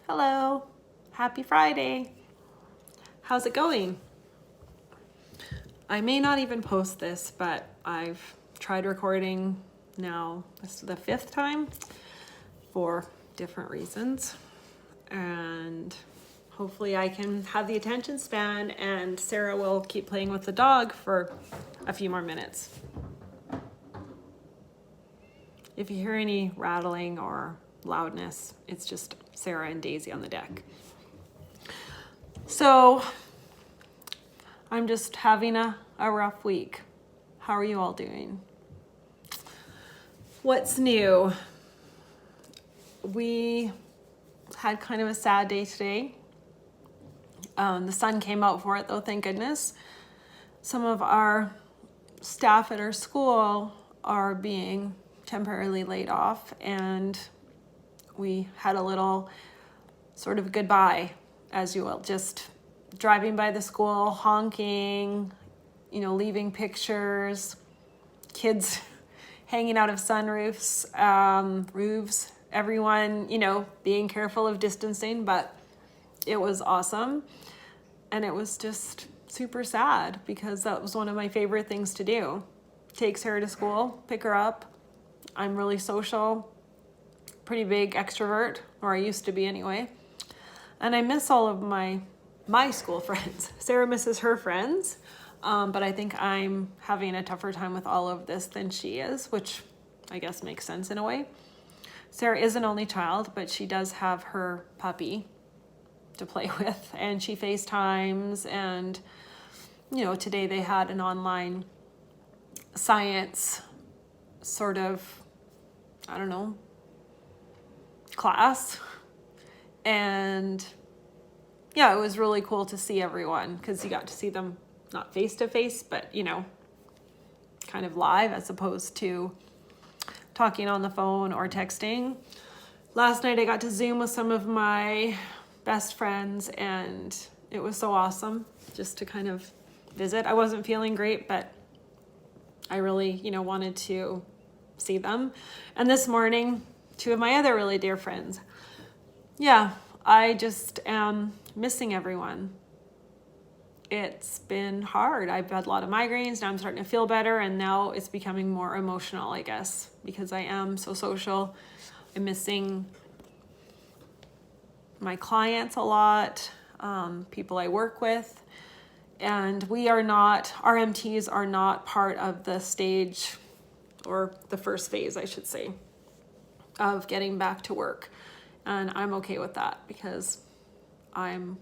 Hello. Happy Friday. How's it going? I may not even post this, but I've tried recording now. This is the 5th time for different reasons. And hopefully I can have the attention span and Sarah will keep playing with the dog for a few more minutes. If you hear any rattling or loudness, it's just Sarah and Daisy on the deck. So I'm just having a rough week. How are you all doing? What's new? We had kind of a sad day today. The sun came out for it though, thank goodness. Some of our staff at our school are being temporarily laid off, and we had a little sort of goodbye, as you will, just driving by the school, honking, leaving pictures, kids hanging out of sunroofs, roofs, everyone, being careful of distancing, but it was awesome. And it was just super sad because that was one of my favorite things to do. Take Sarah to school, pick her up. I'm really social, pretty big extrovert, or I used to be anyway. And I miss all of my school friends. Sarah misses her friends, but I think I'm having a tougher time with all of this than she is, which I guess makes sense in a way. Sarah is an only child, but she does have her puppy to play with, and she FaceTimes, and today they had an online science sort of, class. And yeah, it was really cool to see everyone because you got to see them not face to face, but kind of live as opposed to talking on the phone or texting. Last night I got to Zoom with some of my best friends, and it was so awesome just to kind of visit. I wasn't feeling great, but I really, wanted to see them. And this morning, 2 of my other really dear friends. Yeah, I just am missing everyone. It's been hard. I've had a lot of migraines. Now I'm starting to feel better, and now it's becoming more emotional, I guess, because I am so social. I'm missing my clients a lot, people I work with, and our MTs are not part of the stage, or the first phase, I should say, of getting back to work. And I'm okay with that because I'm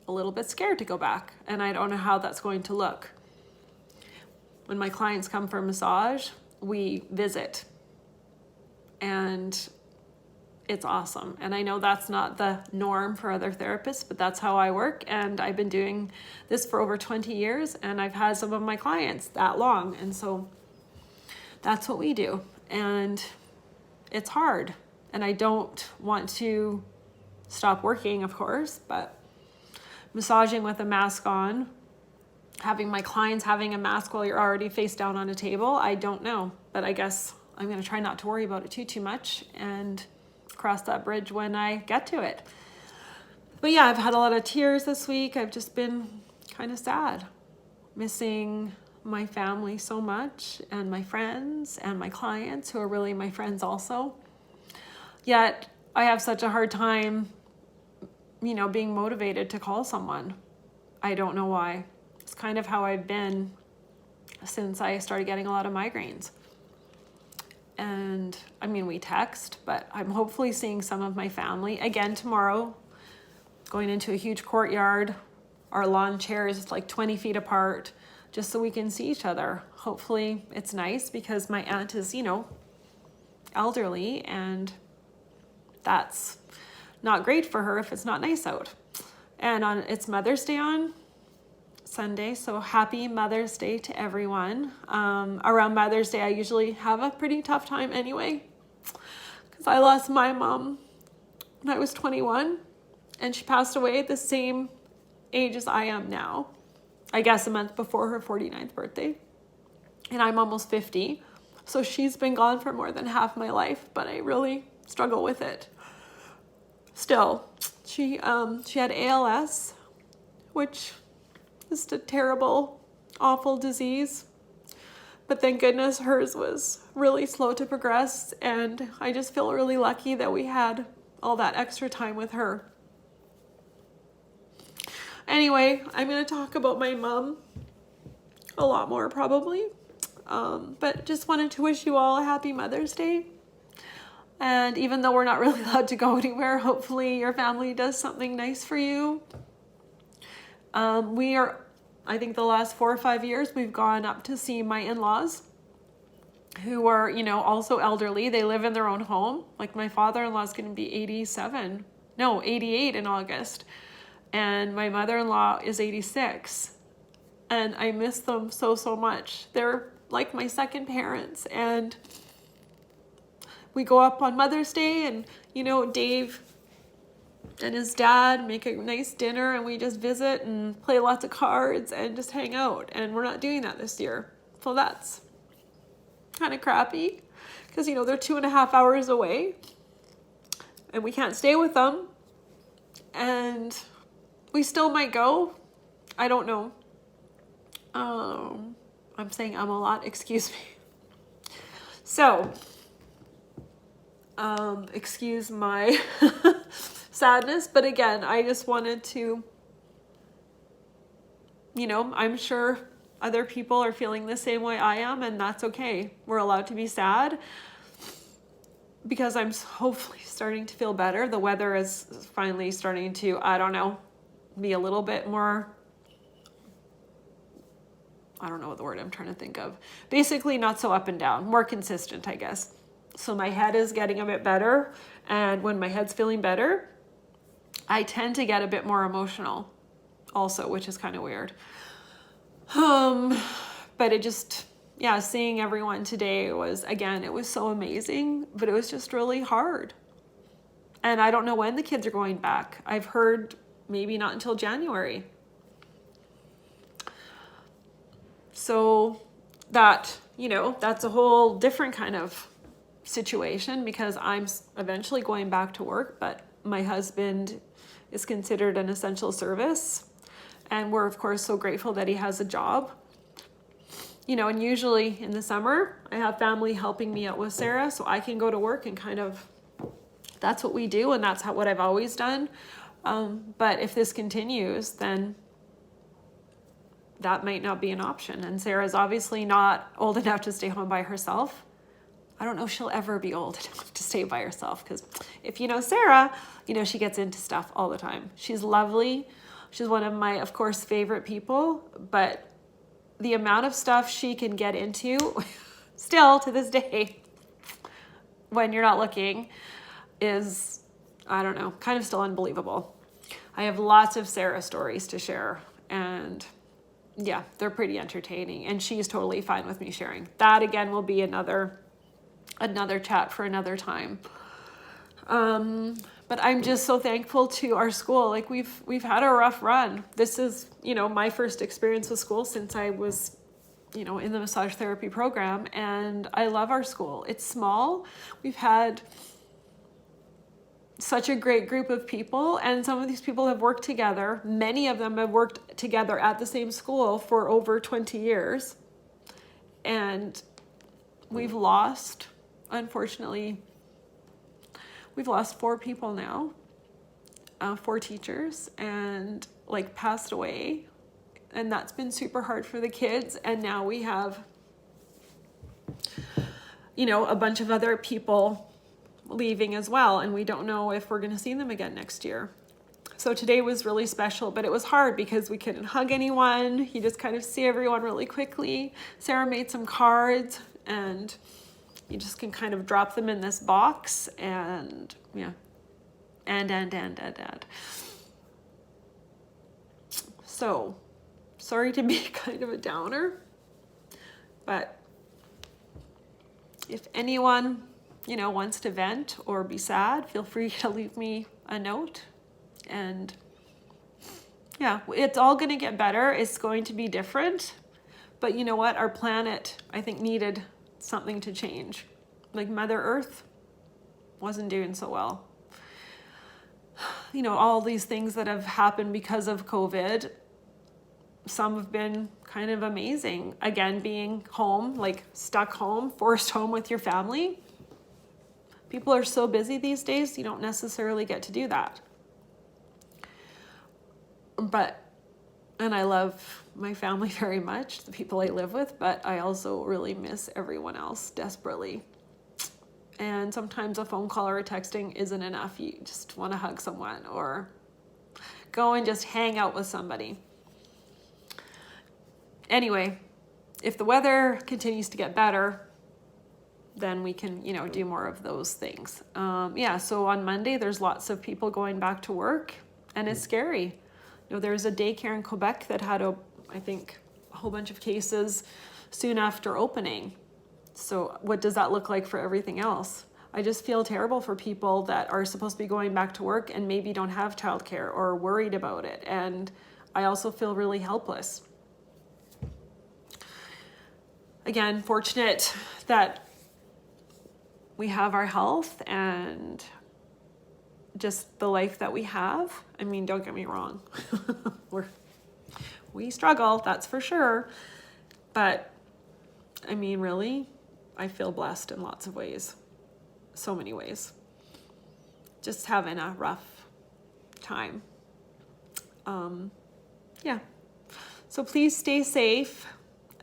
a little bit scared to go back, and I don't know how that's going to look. When my clients come for a massage, we visit, and it's awesome. And I know that's not the norm for other therapists, but that's how I work. And I've been doing this for over 20 years, and I've had some of my clients that long. And so that's what we do. And it's hard. And I don't want to stop working, of course, but massaging with a mask on, having my clients having a mask while you're already face down on a table, I don't know. But I guess I'm going to try not to worry about it too much and cross that bridge when I get to it. But yeah, I've had a lot of tears this week. I've just been kind of sad, missing my family so much, and my friends and my clients who are really my friends also. Yet I have such a hard time, being motivated to call someone. I don't know why. It's kind of how I've been since I started getting a lot of migraines. And we text, but I'm hopefully seeing some of my family again tomorrow, going into a huge courtyard. Our lawn chair is like 20 feet apart, just so we can see each other. Hopefully it's nice because my aunt is, elderly, and that's not great for her if it's not nice out. And it's Mother's Day on Sunday, so happy Mother's Day to everyone. Around Mother's Day, I usually have a pretty tough time anyway, because I lost my mom when I was 21, and she passed away at the same age as I am now. I guess a month before her 49th birthday, and I'm almost 50, so she's been gone for more than half my life, but I really struggle with it. still, she had ALS, which is a terrible, awful disease. But thank goodness hers was really slow to progress, and I just feel really lucky that we had all that extra time with her. Anyway, I'm going to talk about my mom a lot more probably, but just wanted to wish you all a happy Mother's Day. And even though we're not really allowed to go anywhere, hopefully your family does something nice for you. I think the last 4 or 5 years, we've gone up to see my in-laws, who are, also elderly. They live in their own home. Like my father-in-law is going to be 88 in August. And my mother-in-law is 86. And I miss them so, so much. They're like my second parents. And we go up on Mother's Day, and, Dave and his dad make a nice dinner, and we just visit and play lots of cards and just hang out. And we're not doing that this year. So that's kind of crappy because, they're 2.5 hours away and we can't stay with them. And we still might go. I don't know. I'm saying a lot. Excuse me. So, excuse my sadness, but again, I just wanted to, I'm sure other people are feeling the same way I am, and that's okay. We're allowed to be sad because I'm hopefully starting to feel better. The weather is finally starting to, be a little bit more, I don't know what the word I'm trying to think of. Basically not so up and down, more consistent, I guess. So my head is getting a bit better, and when my head's feeling better, I tend to get a bit more emotional also, which is kind of weird. But it just, seeing everyone today was, again, it was so amazing, but it was just really hard. And I don't know when the kids are going back. I've heard maybe not until January. So that, that's a whole different kind of situation because I'm eventually going back to work, but my husband is considered an essential service. And we're, of course, so grateful that he has a job. And usually in the summer, I have family helping me out with Sarah, so I can go to work and that's what we do, and that's what I've always done. But if this continues, then that might not be an option. And Sarah's obviously not old enough to stay home by herself. I don't know if she'll ever be old enough to stay by herself, because if you know Sarah, she gets into stuff all the time. She's lovely. She's one of my, of course, favorite people, but the amount of stuff she can get into still to this day when you're not looking is, kind of still unbelievable. I have lots of Sarah stories to share, and they're pretty entertaining, and she's totally fine with me sharing. That again will be another chat for another time. But I'm just so thankful to our school. Like we've had a rough run. This is, my first experience with school since I was, in the massage therapy program, and I love our school. It's small. We've had such a great group of people, and some of these people have worked together. Many of them have worked together at the same school for over 20 years. And unfortunately, we've lost 4 people now, 4 teachers, and passed away. And that's been super hard for the kids. And now we have, a bunch of other people leaving as well. And we don't know if we're going to see them again next year. So today was really special, but it was hard because we couldn't hug anyone. You just kind of see everyone really quickly. Sarah made some cards, and you just can kind of drop them in this box, and and. So, sorry to be kind of a downer, but if anyone, wants to vent or be sad, feel free to leave me a note. And it's all going to get better. It's going to be different, but you know what? Our planet, I think, needed something to change. Like Mother Earth wasn't doing so well. all these things that have happened because of COVID, some have been kind of amazing. Again, being home, like stuck home, forced home with your family. People are so busy these days, you don't necessarily get to do that. And I love my family very much, the people I live with, but I also really miss everyone else desperately. And sometimes a phone call or a texting isn't enough. You just want to hug someone or go and just hang out with somebody. Anyway, if the weather continues to get better, then we can, do more of those things. So on Monday, there's lots of people going back to work, and it's scary. There's a daycare in Quebec that had I think a whole bunch of cases soon after opening. So what does that look like for everything else? I just feel terrible for people that are supposed to be going back to work and maybe don't have childcare or are worried about it. And I also feel really helpless. Again, fortunate that we have our health and just the life that we have. I mean, don't get me wrong. We struggle, that's for sure. But I mean, really, I feel blessed in lots of ways. So many ways. Just having a rough time. So please stay safe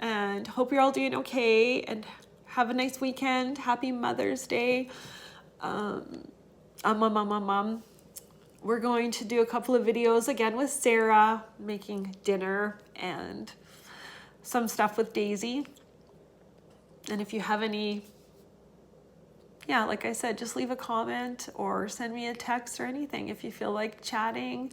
and hope you're all doing okay and have a nice weekend. Happy Mother's Day. We're going to do a couple of videos again with Sarah, making dinner and some stuff with Daisy. And if you have any, like I said, just leave a comment or send me a text or anything if you feel like chatting.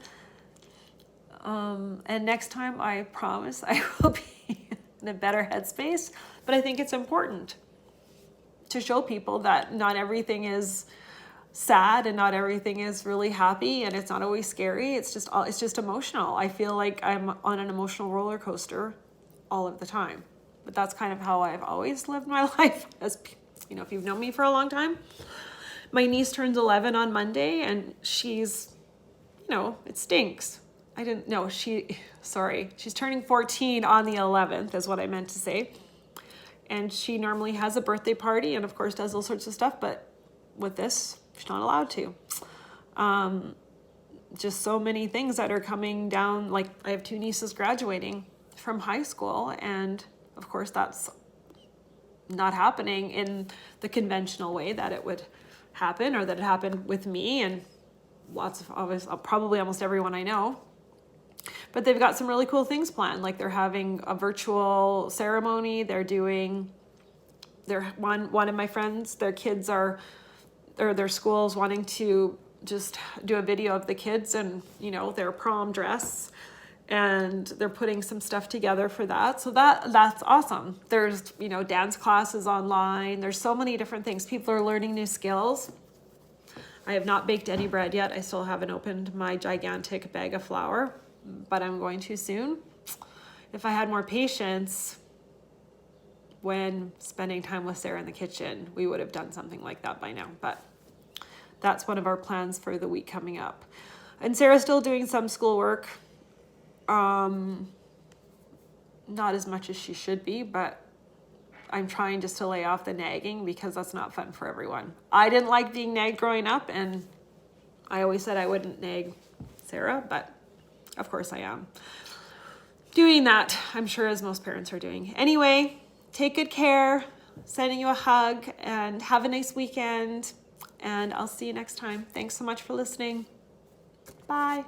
And next time, I promise I will be in a better headspace. But I think it's important to show people that not everything is sad and not everything is really happy and it's not always scary. It's just emotional. I feel like I'm on an emotional roller coaster all of the time. But that's kind of how I've always lived my life. As if you've known me for a long time. My niece turns 11 on Monday and she's, it stinks. She's turning 14 on the 11th is what I meant to say. And she normally has a birthday party and of course does all sorts of stuff, but with this, she's not allowed to. Just so many things that are coming down. Like I have 2 nieces graduating from high school, and of course that's not happening in the conventional way that it would happen or that it happened with me and probably almost everyone I know. But they've got some really cool things planned. Like they're having a virtual ceremony. They're one of my friends, their kids their school's wanting to just do a video of the kids and, their prom dress. And they're putting some stuff together for that. So that's awesome. There's, dance classes online. There's so many different things. People are learning new skills. I have not baked any bread yet. I still haven't opened my gigantic bag of flour, but I'm going to soon. If I had more patience when spending time with Sarah in the kitchen, we would have done something like that by now. But that's one of our plans for the week coming up. And Sarah's still doing some schoolwork. Not as much as she should be, but I'm trying just to lay off the nagging because that's not fun for everyone. I didn't like being nagged growing up, and I always said I wouldn't nag Sarah, but of course I am doing that, I'm sure, as most parents are doing. Anyway, take good care, sending you a hug, and have a nice weekend, and I'll see you next time. Thanks so much for listening. Bye.